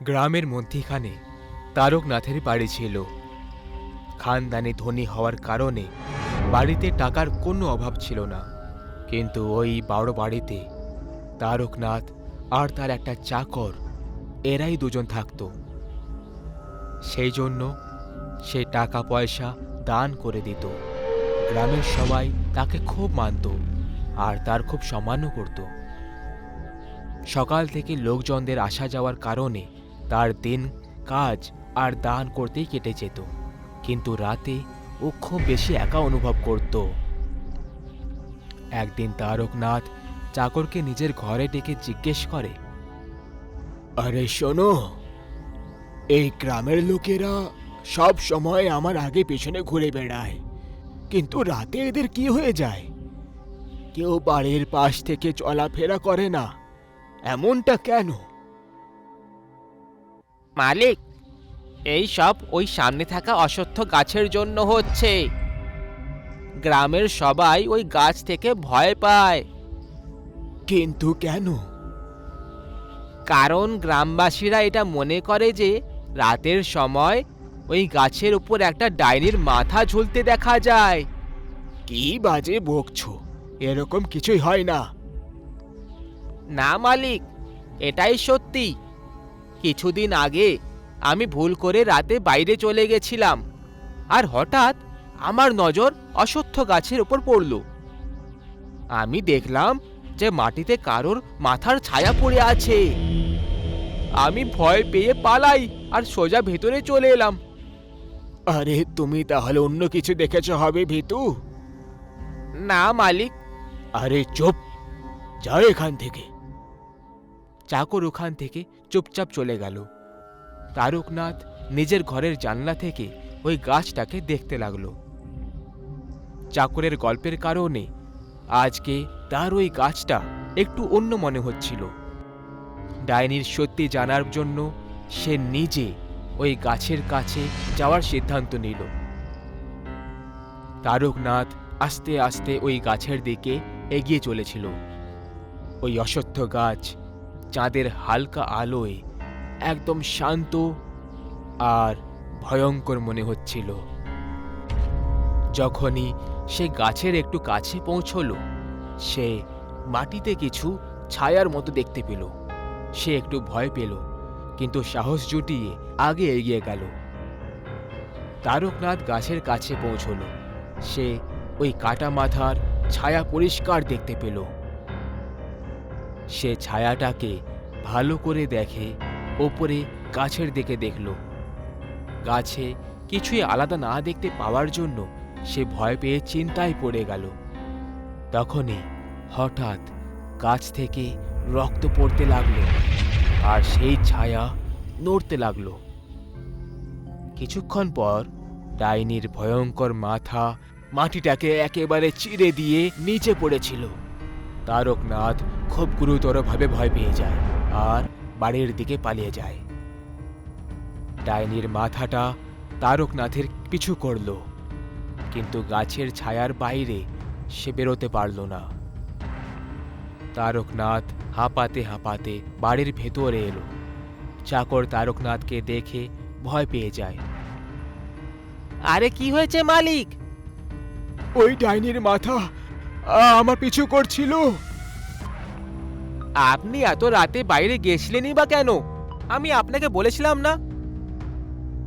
গ্রামের মধ্যিখানে তারকনাথের বাড়ি ছিল। খানদানি ধনী হওয়ার কারণে বাড়িতে টাকার কোনো অভাব ছিল না। কিন্তু ওই বড় বাড়িতে তারকনাথ আর তার একটা চাকর, এরাই দুজন থাকত। সেই জন্য সে টাকা পয়সা দান করে দিত। গ্রামের সবাই তাকে খুব মানত আর তার খুব সম্মানও করত। সকাল থেকে লোকজনদের আসা যাওয়ার কারণে তার দিন কাজ আর দান করতেই কেটে যেত। কিন্তু রাতে ও খুব বেশি একা অনুভব করত। একদিন তারকনাথ চাকরকে নিজের ঘরে ডেকে জিজ্ঞেস করে, আরে শোনো, এই গ্রামের লোকেরা সব সময় আমার আগে পেছনে ঘুরে বেড়ায়, কিন্তু রাতে এদের কি হয়ে যায়? কেউ বাড়ির পাশ থেকে চলাফেরা করে না, এমনটা কেন? মালিক, এই সব ওই সামনে থাকা অশ্বত্থ গাছের জন্য হচ্ছে। গ্রামের সবাই ওই গাছ থেকে ভয় পায়। কিন্তু কেন? কারণ গ্রামবাসীরা এটা মনে করে যে রাতের সময় ওই গাছের উপর একটা ডাইনির মাথা ঝুলতে দেখা যায়। কি বাজে বকছো, এরকম কিছুই হয় না। না মালিক, এটাই সত্যি। কিছুদিন আগে আমি ভুল করে রাতে বাইরে চলে গেছিলাম, আর হঠাৎ আমার নজর অশ্বত্থ গাছের উপর পড়ল। আমি দেখলাম যে মাটিতে কারোর মাথার ছায়া পড়ে আছে। আমি ভয় পেয়ে পালাই আর সোজা ভেতরে চলে এলাম। আরে তুমি তাহলে অন্য কিছু দেখেছো হবে ভিতু? না মালিক। আরে চুপ, যাও এখান থেকে। চাকর ওখান থেকে চুপচাপ চলে গেল। তারকনাথ নিজের ঘরের জানলা থেকে ওই গাছটাকে দেখতে লাগলো। চাকরের গল্পের কারণে আজকে তার ওই গাছটা একটু অন্য মনে হচ্ছিল। ডাইনির সত্যি জানার জন্য সে নিজে ওই গাছের কাছে যাওয়ার সিদ্ধান্ত নিল। তারকনাথ আস্তে আস্তে ওই গাছের দিকে এগিয়ে চলেছিল। ওই অশ্বত্থ গাছ চাঁদের হালকা আলোয় একদম শান্ত আর ভয়ঙ্কর মনে হচ্ছিল। যখনই সে গাছের একটু কাছে পৌঁছল, সে মাটিতে কিছু ছায়ার মতো দেখতে পেল। সে একটু ভয় পেল, কিন্তু সাহস জুটিয়ে আগে এগিয়ে গেল। তারকনাথ গাছের কাছে পৌঁছল। সে ওই কাটা মাথার ছায়া পরিষ্কার দেখতে পেল। সে ছায়াটাকে ভালো করে দেখে ওপরে গাছের দিকে দেখল। গাছে কিছুই আলাদা না দেখতে পাওয়ার জন্য সে ভয় পেয়ে চিন্তায় পড়ে গেল। তখনই হঠাৎ গাছ থেকে রক্ত পড়তে লাগলো আর সেই ছায়া নড়তে লাগলো। কিছুক্ষণ পর ডাইনির ভয়ঙ্কর মাথা মাটিটাকে একেবারে চিরে দিয়ে নিচে পড়েছিল। তারকনাথ খুব গুরুতরভাবে ভয় পেয়ে যায় আর বাড়ির দিকে পালিয়ে যায়। ডাইনির মাথাটা তারকনাথের পিছু করল, কিন্তু গাছের ছায়ার বাইরে সে বেরোতে পারল না। তারকনাথ হাঁপাতে হাঁপাতে বাড়ির ভেতরে এলো। চাকর তারকনাথকে দেখে ভয় পেয়ে যায়। আরে কি হয়েছে মালিক? ওই ডাইনির মাথা আমার পিছু করছিল। আপনি এত রাতে বাইরে গেছিলেনই বা কেন? আমি আপনাকে বলেছিলাম না?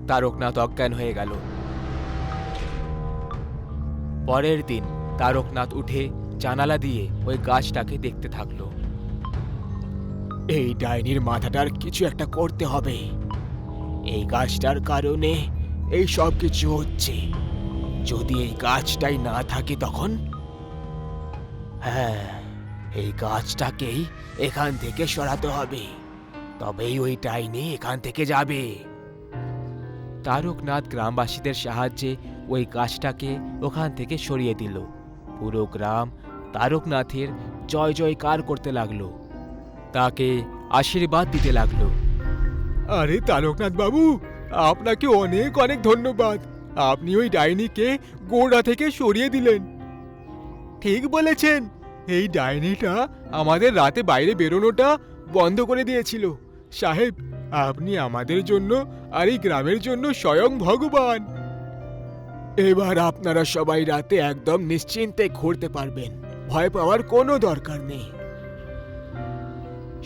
তারকনাথ অজ্ঞান হয়ে গেল। পরের দিন তারকনাথ উঠে জানালা দিয়ে ওই গাছটাকে দেখতে থাকলো। এই ডাইনির মাথাটার কিছু একটা করতে হবে। এই গাছটার কারণে এই সব কিছু হচ্ছে। যদি এই গাছটাই না থাকে তখন? হ্যাঁ, এই গাছটাকেই এখান থেকে সরাতে হবে, তবেই ওই ডাইনি এখান থেকে যাবে। তারকনাথ গ্রামবাসীদের সাহায্যে ওই গাছটাকে ওখান থেকে সরিয়ে দিল। পুরো গ্রাম তারকনাথের জয় জয়কার করতে লাগলো, তাকে আশীর্বাদ দিতে লাগলো। আরে তারকনাথ বাবু, আপনাকে অনেক অনেক ধন্যবাদ। আপনি ওই ডাইনিকে গোড়া থেকে সরিয়ে দিলেন। ঠিক বলেছেন, এই ডাইনিটা আমাদের রাতে বাইরে বেরোনোটা বন্ধ করে দিয়েছিল। সাহেব, আপনি আমাদের জন্য আর এই গ্রামের জন্য স্বয়ং ভগবান। এবার আপনারা সবাই রাতে একদম নিশ্চিন্তে ঘুরতে পারবেন, ভয় পাওয়ার কোনো দরকার নেই।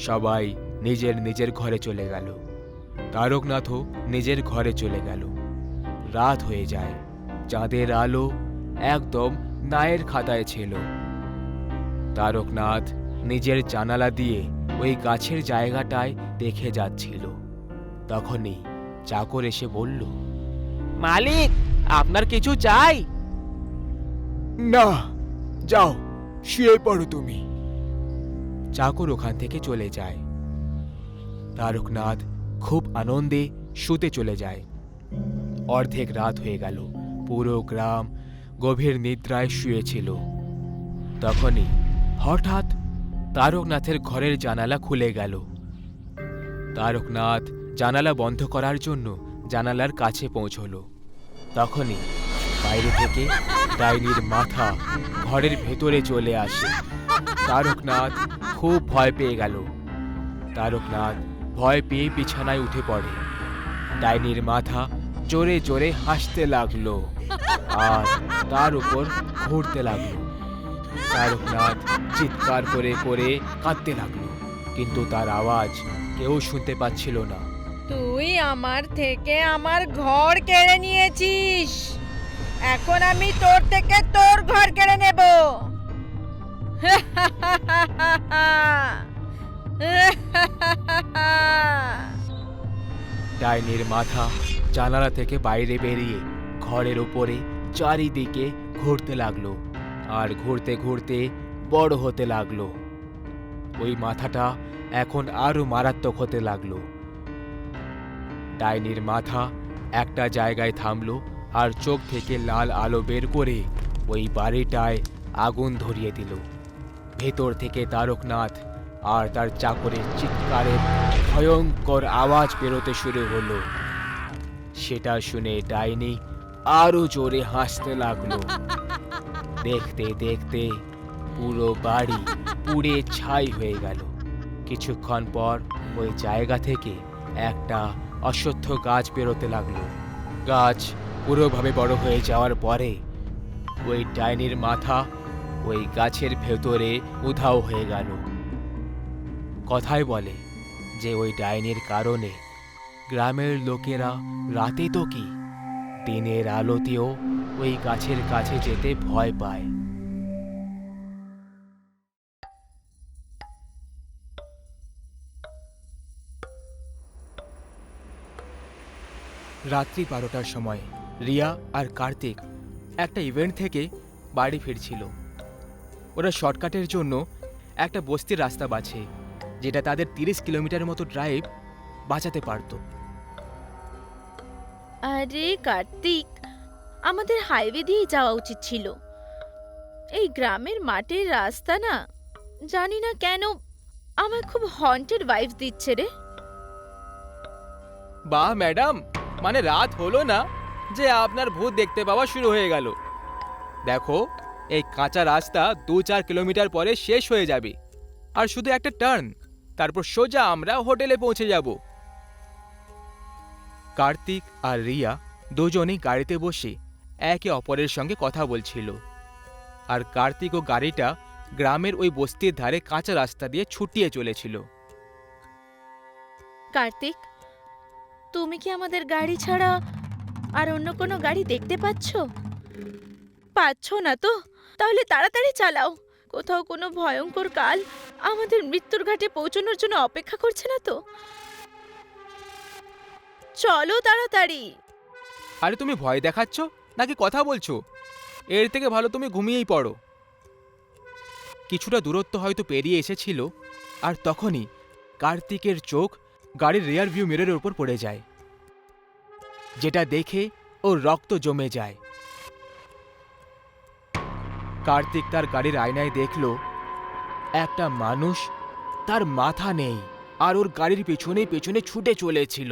সবাই নিজের নিজের ঘরে চলে গেল। তারকনাথও নিজের ঘরে চলে গেল। রাত হয়ে যায়। চাঁদের আলো একদম নায়ের খাতায় ছিল। তারকনাথ নিজের জানালা দিয়ে ওই গাছের জায়গাটায় দেখে যাচ্ছিল। তখনই চাকর এসে বলল, মালিক, আপনার কিছু চাই? না, যাও শুয়ে পড়ো তুমি। চাকর ওখান থেকে চলে যায়। তারকনাথ খুব আনন্দে শুতে চলে যায়। অর্ধেক রাত হয়ে গেল। পুরো গ্রাম গভীর নিদ্রায় শুয়েছিল। তখনই হঠাৎ তারকনাথের ঘরের জানালা খুলে গেল। তারকনাথ জানালা বন্ধ করার জন্য জানালার কাছে পৌঁছল। তখনই বাইরে থেকে ডাইনির মাথা ঘরের ভেতরে চলে আসে। তারকনাথ খুব ভয় পেয়ে গেল। তারকনাথ ভয় পেয়ে বিছানায় উঠে পড়ে। ডাইনির মাথা জোরে জোরে হাসতে লাগলো আর তার উপর ঘুরতে লাগলো। তারকনাথ চিৎকার করে করে কাঁদতে লাগলো, কিন্তু তার আওয়াজ কেউ শুনতে পাচ্ছিল না। তুই আমার থেকে আমার ঘর কেড়ে নিয়েছিস, এখন আমি তোর থেকে তোর ঘর কেড়ে নেব। ডাইনির মাথা জানালা থেকে বাইরে বেরিয়ে ঘরের উপরে চারিদিকে ঘুরতে লাগলো আর ঘুরতে ঘুরতে বড় হতে লাগলো। ওই মাথাটা এখন আরো মারাত্মক হতে লাগলো। ডাইনির মাথা একটা জায়গায় থামলো আর চোখ থেকে লাল আলো বের করে ওই বাড়িটায় আগুন ধরিয়ে দিল। ভেতর থেকে তারকনাথ আর তার চাকরের চিৎকারের ভয়ঙ্কর আওয়াজ বেরোতে শুরু হলো। সেটা শুনে ডাইনি আরো জোরে হাসতে লাগলো। দেখতে দেখতে পুরো বাড়ি পুড়ে ছাই হয়ে গেল। কিছুক্ষণ পর ওই জায়গা থেকে একটা অশ্বত্থ গাছ বেরোতে লাগলো। গাছ পুরোভাবে বড় হয়ে যাওয়ার পরে ওই ডাইনির মাথা ওই গাছের ভেতরে উধাও হয়ে গেল। কথায় বলে যে ওই ডাইনির কারণে গ্রামের লোকেরা রাতে তো কি, দিনের আলোতেও ওই গাছের কাছে যেতে ভয় পায়। রাত্রি 12টার সময় রিয়া আর কার্তিক একটা ইভেন্ট থেকে বাড়ি ফিরছিল। ওরা শর্টকাটের জন্য একটা বস্তির রাস্তা বাছে, যেটা তাদের 30 কিলোমিটার মতো ড্রাইভ বাঁচাতে পারত। আরে কার্তিক, আমাদের হাইওয়ে দিয়েই যাওয়া উচিত ছিল। এই গ্রামের মাটির রাস্তা না, জানি না কেন আমার খুব হন্টেড ভাইবস দিচ্ছে রে। বাহ ম্যাডাম, মানে রাত হলো না যে আপনার ভূত দেখতে পাওয়া শুরু হয়ে গেল। দেখো, এই কাঁচা রাস্তা 2-4 কিলোমিটার পরে শেষ হয়ে যাবে, আর শুধু একটা টার্ন, তারপর সোজা আমরা হোটেলে পৌঁছে যাব। কার্তিক আর রিয়া দুজনেই গাড়িতে বসে একে অপরের সঙ্গে কথা বলছিল। আর কার্তিক ও গাড়িটা গ্রামের ওই বস্তির ধারে কাঁচা রাস্তা দিয়ে ছুটিয়ে চলেছিল। কার্তিক, তুমি কি আমাদের গাড়ি ছাড়া আর অন্য কোনো গাড়ি দেখতে পাচ্ছ? পাচ্ছ না তো? তাহলে তাড়াতাড়ি চালাও। কোথাও কোনো ভয়ঙ্কর কাল আমাদের মৃত্যুর ঘাটে পৌঁছানোর জন্য অপেক্ষা করছে না তো? চলো তাড়াতাড়ি। আরে তুমি ভয় দেখাচ্ছ নাকি কথা বলছো? এর থেকে ভালো তুমি ঘুমিয়েই পড়ো। কিছুটা দূরত্ব হয়তো পেরিয়ে এসেছিল, আর তখনই কার্তিকের চোখ গাড়ির রিয়ার ভিউ মিররের উপর পড়ে যায়, যেটা দেখে ওর রক্ত জমে যায়। কার্তিক তার গাড়ির আয়নায় দেখল একটা মানুষ, তার মাথা নেই, আর ওর গাড়ির পেছনে পেছনে ছুটে চলেছিল।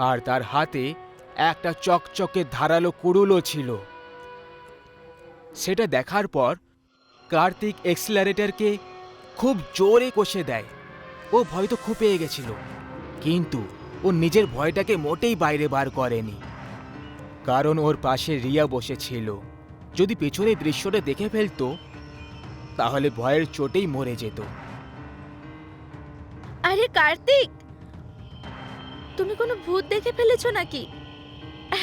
আর তার হাতে একটা চকচকে ধারালো কুড়ুলও ছিল। সেটা দেখার পর কার্তিক এক্সিলারেটরকে খুব জোরে কষে দেয়। ও ভয় তো খুব পেয়ে গেছিল, কিন্তু ও নিজের ভয়টাকে মোটেই বাইরে বার করেনি, কারণ ওর পাশে রিয়া বসেছিল। যদি পেছনের দৃশ্যটা দেখে ফেলতো তাহলে ভয়ের চোটেই মরে যেত। আরে কার্তিক, তুমি কোনো ভূত দেখে ফেলেছো নাকি?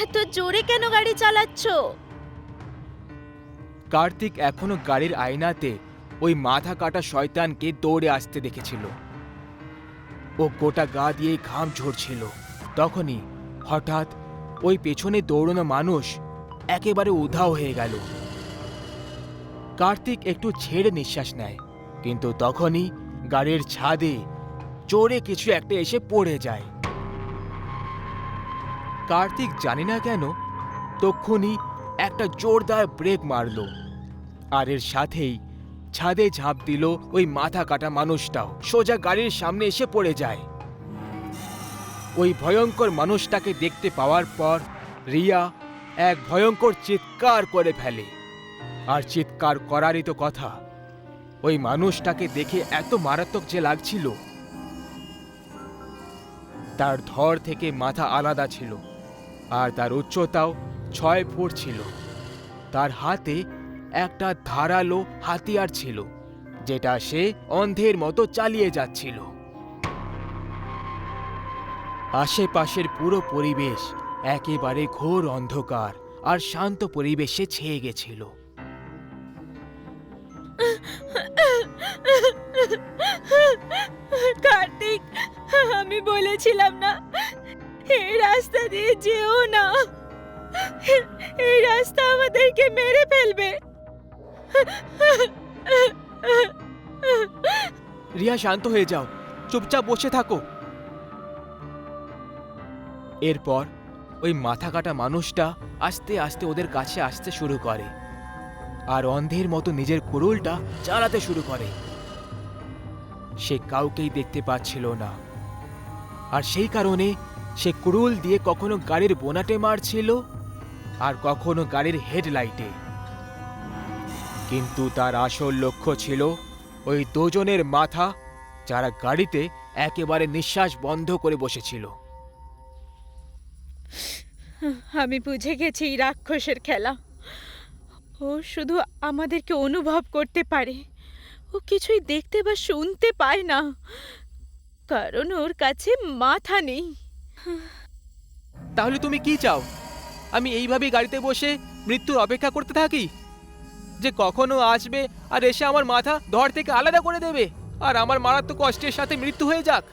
এত জোরে কেন গাড়ি চালাচ্ছ? কার্তিক এখনো গাড়ির আয়নাতে ওই মাথা কাটা শয়তানকে দৌড়ে আসতে দেখেছিল। ও গোটা গা দিয়ে ঘাম ঝরছিল। তখনই হঠাৎ ওই পেছনে দৌড়ানো মানুষ একেবারে উধাও হয়ে গেল। কার্তিক একটু ছেড়ে নিঃশ্বাস নেয়, কিন্তু তখনই গাড়ির ছাদে জোরে কিছু একটা এসে পড়ে যায়। কার্তিক জানি না কেন তক্ষুনি একটা জোরদার ব্রেক মারল, আর এর সাথেই ছাদে ঝাঁপ দিল ওই মাথা কাটা মানুষটাও। সোজা গাড়ির সামনে এসে পড়ে যায়। ওই ভয়ঙ্কর মানুষটাকে দেখতে পাওয়ার পর রিয়া এক ভয়ঙ্কর চিৎকার করে ফেলে। আর চিৎকার করারই তো কথা, ওই মানুষটাকে দেখে এত মারাত্মক যে লাগছিল। তার ধড় থেকে মাথা আলাদা ছিল, আর তার উচ্চতাও 6 ফুট ছিল। তার হাতে একটা ধারালো হাতিয়ার ছিল, যেটা সে অন্ধের মতো চালিয়ে যাচ্ছিল। আশেপাশের পুরো পরিবেশ একেবারে ঘোর অন্ধকার আর শান্ত পরিবেশে ছেয়ে গেছিল। কার্তিক, আমি বলেছিলাম না এই রাস্তা দিয়ে যেও না, এই রাস্তা আমাদেরকে মেরে ফেলবে। রিয়া, শান্ত হয়ে যাও, চুপচাপ বসে থাকো। এরপর ওই মাথা কাটা মানুষটা আস্তে আস্তে ওদের কাছে আসতে শুরু করে, আর অন্ধের মতো নিজের কুড়ুলটা চালাতে শুরু করে। সে কাউকেই দেখতে পাচ্ছিল না, আর সেই কারণে সে কুড়ুল দিয়ে কখনো গাড়ির বোনাটে মারছিল আর কখনো গাড়ির হেডলাইটে। কিন্তু তার আসল লক্ষ্য ছিল ওই দুজনের মাথা, যারা গাড়িতে একেবারে নিঃশ্বাস বন্ধ করে বসেছিল। আমি বুঝে গেছি এই রাক্ষসের খেলা। ও শুধু আমাদেরকে অনুভব করতে পারে, ও কিছুই দেখতে বা শুনতে পায় না, কারণ ওর কাছে মাথা নেই। তাহলে তুমি কি চাও? আমি এইভাবেই গাড়িতে বসে মৃত্যুর অপেক্ষা করতে থাকি, যে কখনো আসবে আর এসে আমার মাথা ধড় থেকে আলাদা করে দেবে, আর আমার মারাত্মক কষ্টের সাথে মৃত্যু হয়ে যাক?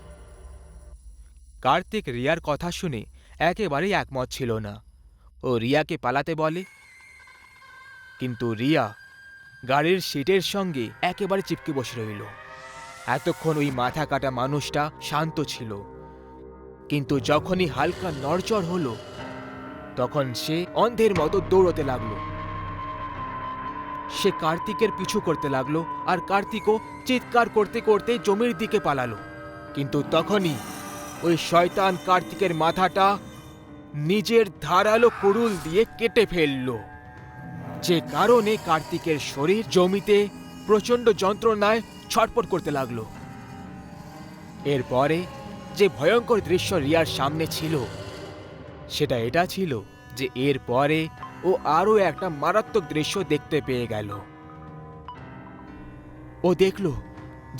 কার্তিক রিয়ার কথা শুনে একেবারেই একমত ছিল না। ও রিয়াকে পালাতে বলে, কিন্তু রিয়া গাড়ির সিটের সঙ্গে একেবারে চিপকে বসে রইল। এতক্ষণ ওই মাথা কাটা মানুষটা শান্ত ছিল, কিন্তু যখনই হালকা নড়চড় হলো তখন সে অন্ধের মতো দৌড়তে লাগলো। সে কার্তিকের পিছু করতে লাগলো, আর কার্তিকও চিৎকার করতে করতে জমির দিকে পালালো। কিন্তু তখনই ওই শয়তান কার্তিকের মাথাটা নিজের ধারালো কুড়ুল দিয়ে কেটে ফেলল, যে কারণে কার্তিকের শরীর জমিতে প্রচণ্ড যন্ত্রণায় ছটফট করতে লাগলো। এরপরে যে ভয়ঙ্কর দৃশ্য রিয়ার সামনে ছিল সেটা এটা ছিল যে এরপরে ও আরো একটা মারাত্মক দৃশ্য দেখতে পেয়ে গেল। ও দেখল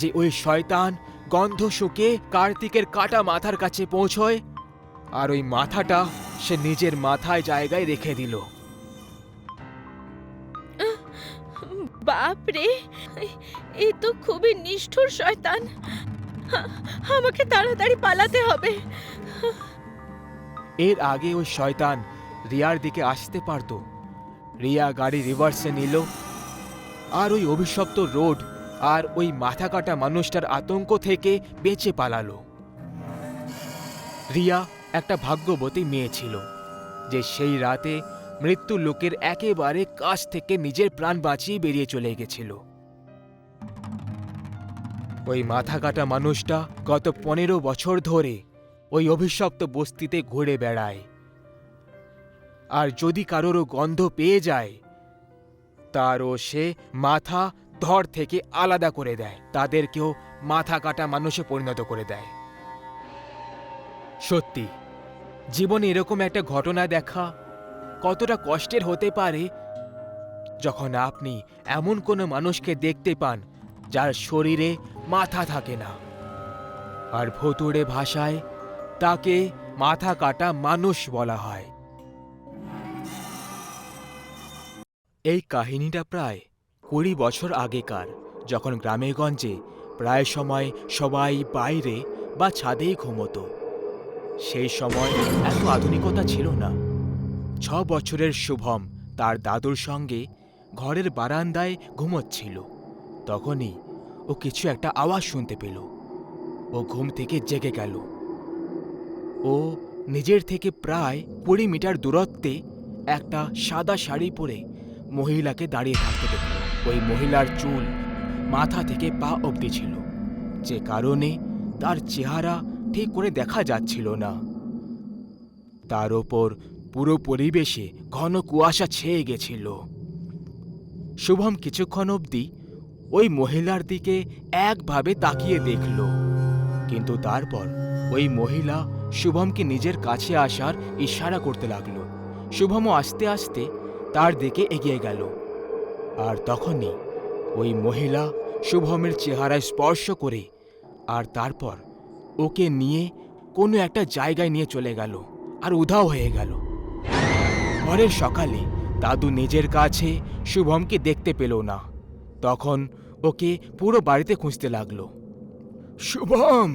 যে ওই শয়তান গন্ধ শুকে কার্তিকের কাটা মাথার কাছে পৌঁছয়, আর ওই মাথাটা সে নিজের মাথায় জায়গায় রেখে দিল। বাপরে, এ তো খুবই নিষ্ঠুর শয়তান। আমাকে তাড়াতাড়ি পালাতে হবে। এর আগে ওই শয়তান রিয়ার দিকে আসতে পারত। রিয়া গাড়ি রিভার্সে নিল, আর ওই অভিশপ্ত রোড আর ওই মাথা কাটা মানুষটার আতঙ্ক থেকে বেঁচে পালালো। রিয়া একটা ভাগ্যবতী মেয়ে ছিল, যে সেই রাতে মৃত্যু লোকের একেবারে কাছ থেকে নিজের প্রাণ বাঁচিয়ে বেরিয়ে চলে গেছিল। ওই মাথা কাটা মানুষটা গত 15 বছর ধরে ওই অভিশপ্ত বস্তিতে ঘুরে বেড়ায়, আর যদি কারোরও গন্ধ পেয়ে যায় তারও সে মাথা ধড় থেকে আলাদা করে দেয়, তাদেরকেও মাথা কাটা মানুষে পরিণত করে দেয়। সত্যি জীবনে এরকম একটা ঘটনা দেখা কতটা কষ্টের হতে পারে যখন আপনি এমন কোনো মানুষকে দেখতে পান যার শরীরে মাথা থাকে না, আর ভুতুড়ে ভাষায় তাকে মাথা কাটা মানুষ বলা হয়। এই কাহিনীটা প্রায় 20 বছর আগেকার, যখন গ্রামেগঞ্জে প্রায় সময় সবাই বাইরে বা ছাদেই ঘুমোতো। সেই সময় এত আধুনিকতা ছিল না। 6 বছরের শুভম তার দাদুর সঙ্গে ঘরের বারান্দায় ঘুমোচ্ছিল। তখনই ও কিছু একটা আওয়াজ শুনতে পেল। ও ঘুম থেকে জেগে গেল। ও নিজের থেকে প্রায় 20 মিটার দূরত্বে একটা সাদা শাড়ি পরে মহিলাকে দাঁড়িয়ে থাকতে দেখল। ওই মহিলার চুল মাথা থেকে পা অবধি ছিল, যে কারণে তার চেহারা ঠিক করে দেখা যাচ্ছিল না। তার ওপর পুরো পরিবেশে ঘন কুয়াশা ছেয়ে গেছিল। শুভম কিছুক্ষণ অবধি ওই মহিলার দিকে একভাবে তাকিয়ে দেখল, কিন্তু তারপর ওই মহিলা শুভমকে নিজের কাছে আসার ইশারা করতে লাগলো। শুভমও আস্তে আস্তে তার দিকে এগিয়ে গেল, আর তখনই ওই মহিলা শুভমের চেহারায় স্পর্শ করে আর তারপর ওকে নিয়ে কোনো একটা জায়গায় নিয়ে চলে গেল আর উধাও হয়ে গেল। পরের সকালে দাদু নিজের কাছে শুভমকে দেখতে পেল না। তখন ওকে পুরো বাড়িতে খুঁজতে লাগলো। শুভম,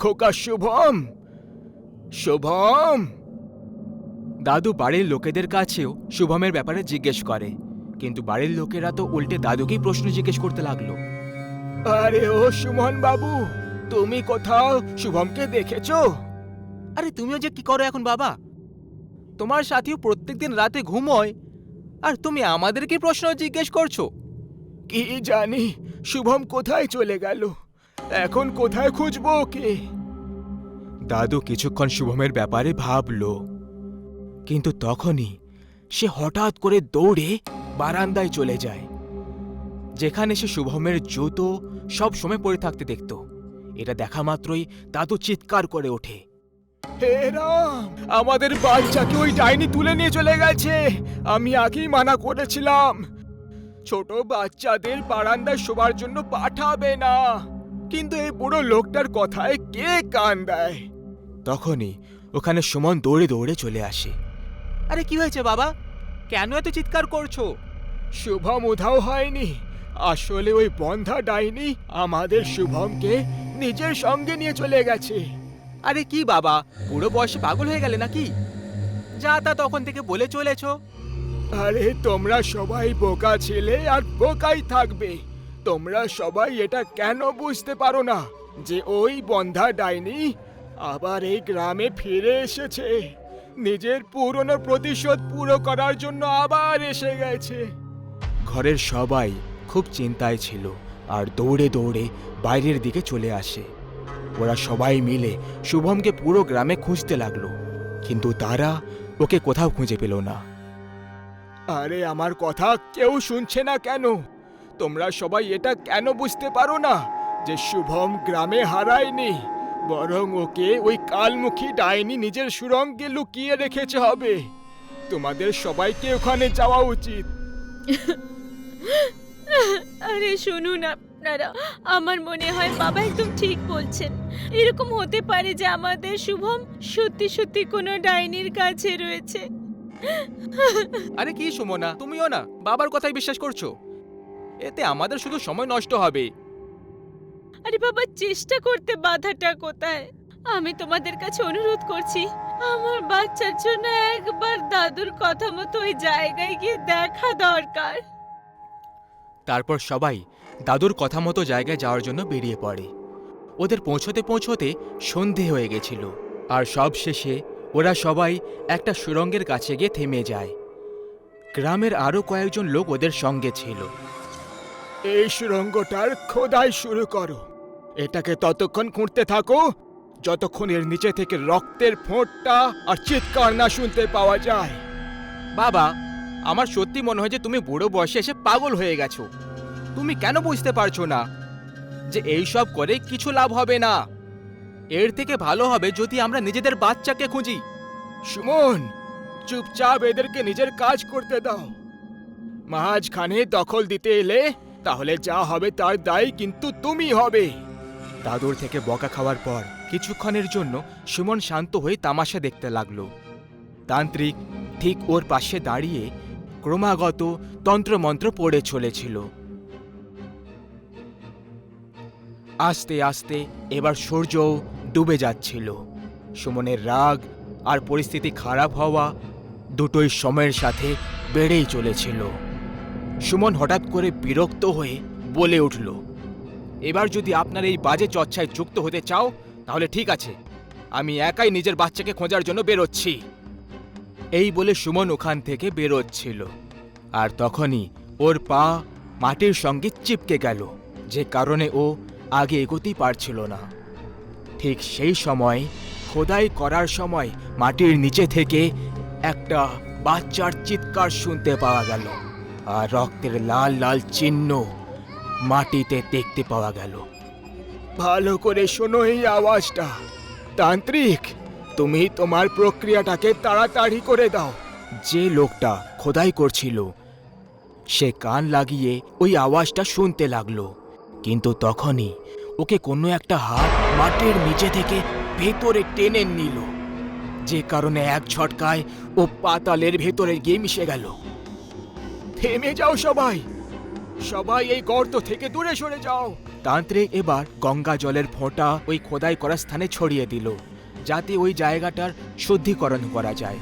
খোকা শুভম, শুভম। দাদু বাড়ির লোকেদের কাছেও শুভমের ব্যাপারে জিজ্ঞেস করে, কিন্তু বাড়ির লোকেরা তো উল্টে দাদুকেই প্রশ্ন জিজ্ঞেস করতে লাগলো। আরে ও সুমন বাবু, তুমি কোথাও শুভমকে দেখেছো? আরে তুমিও যে কি করো এখন বাবা? তোমার সাথীও প্রত্যেকদিন রাতে ঘুমোয়, আর তুমি আমাদেরকে প্রশ্ন জিজ্ঞেস করছো? কি জানি শুভম কোথায় চলে গেল, এখন কোথায় খুঁজবো ওকে? দাদু কিছুক্ষণ শুভমের ব্যাপারে ভাবলো, কিন্তু তখনই সে হঠাৎ করে দৌড়ে বারান্দায় চলে যায়, যেখানে সে শুভমের জুতো সব সময় পরে থাকতে দেখত। এটা দেখা মাত্রই দাদু চিৎকার করে ওঠে, হে রাম, আমাদের বাচ্চাকে ওই ডাইনি তুলে নিয়ে চলে গেছে। আমি আগেই মানা করেছিলাম ছোট বাচ্চাদের বারান্দায় শোবার জন্য পাঠাবে না, কিন্তু এই বুড়ো লোকটার কথায় কে কান দেয়? তখনই ওখানে সুমন দৌড়ে দৌড়ে চলে আসে। আরে কি হয়েছে বাবা, কেন এত চিৎকার করছো? শুভম উধাও হয়নি, আসলে ওই বন্ধা ডাইনি আমাদের শুভমকে নিজের সঙ্গে নিয়ে চলে গেছে। আরে কি বাবা, বুড়ো বয়সে পাগল হয়ে গেলে নাকি? যা তা তখন থেকে বলে চলেছো। আরে তোমরা সবাই বোকা ছেলে আর বোকাই থাকবে। তোমরা সবাই এটা কেন বুঝতে পারো না যে ওই বন্ধা ডাইনি আবার এই গ্রামে ফিরে এসেছে, নিজের পুরনো প্রতিশোধ পুরো করার জন্য আবার এসে গেছে। ঘরের সবাই খুব চিন্তায় ছিল আর দৌড়ে দৌড়ে বাইরের দিকে চলে আসে। ওরা সবাই মিলে শুভমকে পুরো গ্রামে খুঁজতে লাগলো, কিন্তু তারা ওকে কোথাও খুঁজে পেল না। আরে আমার কথা কেউ শুনছে না কেন? তোমরা সবাই এটা কেন বুঝতে পারো না যে শুভম গ্রামে হারায়নি, বরং ওকে ওই কালমুখী ডাইনি নিজের সুরঙ্গে লুকিয়ে রেখেছে হবে? তোমাদের সবাইকে ওখানে যাওয়া উচিত। আরে শুনুন আপনারা, আমার মনে হয় বাবা একদম ঠিক বলছেন। এরকম হতে পারে যে আমাদের শুভম সত্যি সত্যি কোনো ডাইনির কাছে রয়েছে। আরে কি সুমনা, তুমিও না বাবার কথাই বিশ্বাস করছো? এতে আমাদের শুধু সময় নষ্ট হবে। আরে বাবা, চেষ্টা করতে বাধাটা কোথায়? আমি তোমাদের কাছে অনুরোধ করছি, আমার বাচ্চার জন্য একবার দাদুর কথা মতো ওই জায়গায় গিয়ে দেখা দরকার। তারপর সবাই দাদুর কথা মতো জায়গায় যাওয়ার জন্য বেরিয়ে পড়ে। ওদের পৌঁছতে পৌঁছতে সন্ধে হয়ে গেছিল, আর সব শেষে ওরা সবাই একটা সুড়ঙ্গের কাছে গিয়ে থেমে যায়। গ্রামের আরও কয়েকজন লোক ওদের সঙ্গে ছিল। এই সুড়ঙ্গটার খোদাই শুরু করো, এটাকে ততক্ষণ খুঁড়তে থাকো যতক্ষণ এর নিচে থেকে রক্তের ফোঁটা আর চিৎকার না শুনতে পাওয়া যায়। বাবা, আমার সত্যি মনে হয় যে তুমি বুড়ো বয়সে এসে পাগল হয়ে গেছো। তুমি কেন বুঝতে পারছো না যে এই সব করে কিছু লাভ হবে না? এর থেকে ভালো হবে যদি আমরা নিজেদের বাচ্চাকে খুঁজি। সুমন, চুপচাপ এদেরকে নিজের কাজ করতে দাও। মাঝখানে দখল দিতে এলে তাহলে যা হবে তার দায় কিন্তু তুমি হবে। দাদুর থেকে বকা খাওয়ার পর কিছুক্ষণের জন্য সুমন শান্ত হয়ে তামাশা দেখতে লাগলো। তান্ত্রিক ঠিক ওর পাশে দাঁড়িয়ে ক্রমাগত তন্ত্রমন্ত্র পড়ে চলেছিল। আস্তে আস্তে এবার সূর্যও ডুবে যাচ্ছিল। সুমনের রাগ আর পরিস্থিতি খারাপ হওয়া দুটোই সময়ের সাথে বেড়েই চলেছিল। সুমন হঠাৎ করে বিরক্ত হয়ে বলে উঠল, এবার যদি আপনার এই বাজে চর্চায় যুক্ত হতে চাও তাহলে ঠিক আছে, আমি একাই নিজের বাচ্চাকে খোঁজার জন্য বেরোচ্ছি। এই বলে সুমন ওখান থেকে বেরোচ্ছিল, আর তখনই ওর পা মাটির সঙ্গে চিপকে গেল, যে কারণে ও আগে এগোতেই পারছিল না। ঠিক সেই সময় খোদাই করার সময় মাটির নিচে থেকে একটা বাচ্চার চিৎকার শুনতে পাওয়া গেল, আর রক্তের লাল লাল চিহ্ন মাটিতে দেখতে পাওয়া গেল। ভালো করে শোনো এই আওয়াজটা। তান্ত্রিক, তুমি তোমার প্রক্রিয়াটাকে তাড়াতাড়ি করে দাও। যে লোকটা খোদাই করছিল সে কান লাগিয়ে ওই আওয়াজটা শুনতে লাগলো, কিন্তু তখনই ওকে কোনো একটা হাত মাটির নিচে থেকে ভেতরে টেনে নিল, যে কারণে এক ঝটকায় ও পাতালের ভেতরে গিয়ে মিশে গেল। থেমে যাও সবাই, সবাই এই গর্ত থেকে দূরে সরে যাও। তান্ত্রিক এবার গঙ্গা জলের ফোঁটা ওই খোদাই করা স্থানে ছড়িয়ে দিল, যাতে ওই জায়গাটার শুদ্ধিকরণ করা যায়।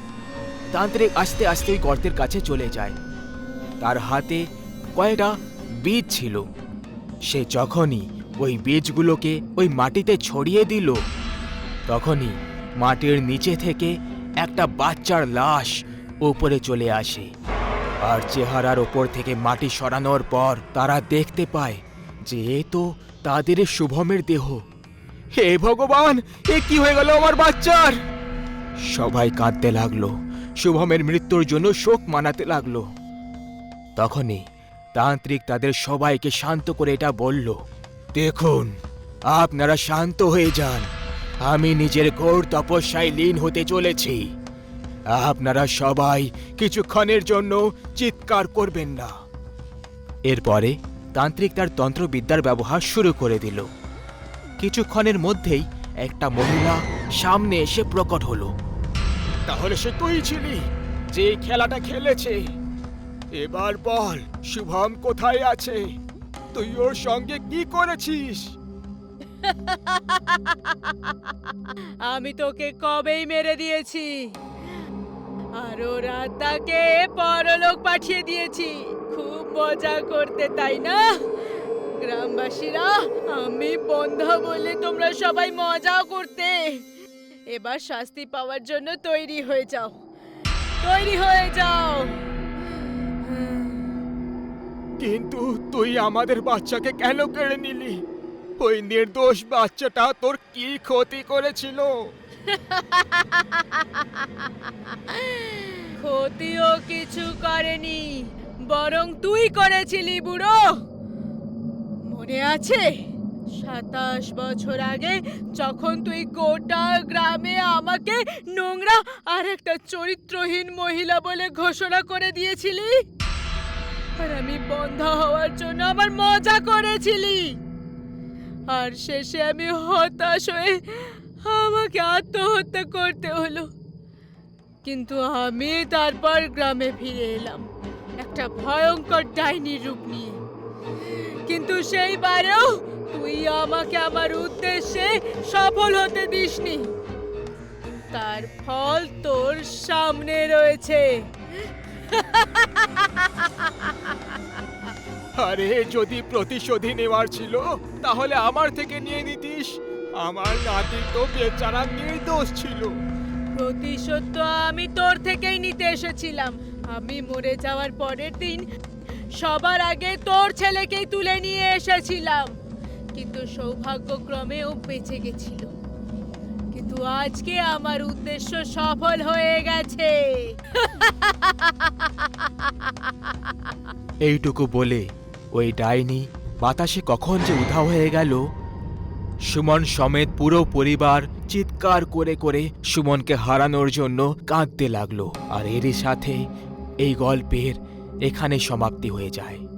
তান্ত্রিক আস্তে আস্তে ওই গর্তের কাছে চলে যায়। তার হাতে কয়েকটা বীজ ছিল। সে যখনই ওই বীজগুলোকে ওই মাটিতে ছড়িয়ে দিল, তখনই মাটির নিচে থেকে একটা বাচ্চার লাশ উপরে চলে আসে, আর চেহারার ওপর থেকে মাটি সরানোর পর তারা দেখতে পায় যে এ তো তাদের শুভমের দেহ। হে ভগবান, এ কি হয়ে গেল আমার বাচ্চার? সবাই কাঁদতে লাগলো, শুভমের মৃত্যুর জন্য শোক মানাতে লাগলো। তখনই তান্ত্রিক তাদের সবাইকে শান্ত করে এটা বলল, দেখুন, আপনারা শান্ত হয়ে যান, আমি নিজের ঘোর তপস্যায় লীন হতে চলেছি। আপনারা সবাই কিছুক্ষণের জন্য চিৎকার করবেন না। এরপরে তান্ত্রিক তার তন্ত্রবিদ্যার ব্যবহার শুরু করে দিল। কিছুক্ষণের মধ্যেই একটা মহিলা সামনে এসে প্রকট হলো। তাহলে সে তুই ছিলি যে খেলাটা খেলেছে? এবার বল, শুভম কোথায় আছে? তুই ওর সঙ্গে কি করেছিস? আমি তোকে কবেই মেরে দিয়েছি, আর ওর আত্মাকে পরলোক পাঠিয়ে দিয়েছি। খুব মজা করতে, তাই না গ্রামবাসীরা? আমি বন্ধা বলে তোমরা সবাই মজা করতে। এবার শাস্তি পাওয়ার জন্য তৈরি হয়ে যাও, তৈরি হয়ে যাও। কিন্তু তুই আমাদের বাচ্চাকে কেন কেড়ে নিলি? ওই নির্দোষ বাচ্চাটা তোর কি ক্ষতি করেছিল? ক্ষতিও কিছু করেনি, বরং তুই করেছিলি বুড়ো। মনে আছে 27 বছর আগে যখন তুই গোটা গ্রামে আমাকে নোংরা আর একটা চরিত্রহীন মহিলা বলে ঘোষণা করে দিয়েছিলি? আর আমি বন্ধা হওয়ার জন্য আবার মজা করেছিলি, আর শেষে আমি হতাশ হয়ে আমাকে আত্মহত্যা করতে হলো। কিন্তু আমি তারপর গ্রামে ফিরে এলাম একটা ভয়ঙ্কর ডাইনির রূপ নিয়ে। কিন্তু সেইবারেও তুই আমাকে আমার উদ্দেশ্যে সফল হতে দিসনি। তার ফল তোর সামনে রয়েছে। আরে, যদি প্রতিশোধী নেওয়ার ছিল তাহলে আমার থেকে নিয়ে নিতিস। আমার নাতি তো বেচারা নির্দোষ ছিল। প্রতিশোধ তো আমি তোর থেকেই নিতে এসেছিলাম। আমি মরে যাওয়ার পরের দিন সবার আগে তোর ছেলেকেই তুলে নিয়ে এসেছিলাম, কিন্তু সৌভাগ্যক্রমে ও বেঁচে গেছিল। কিন্তু আজকে আমার উদ্দেশ্য সফল হয়ে গেছে। এইটুকু বলে ওই ডাইনি বাতাসে কখন যে উধাও হয়ে গেল সুমন সমেত পুরো পরিবার চিৎকার করে করে সুমনকে হারানোর জন্য কাঁদতে লাগলো। আর এরই সাথে এই গল্পের এখানে সমাপ্তি হয়ে যায়।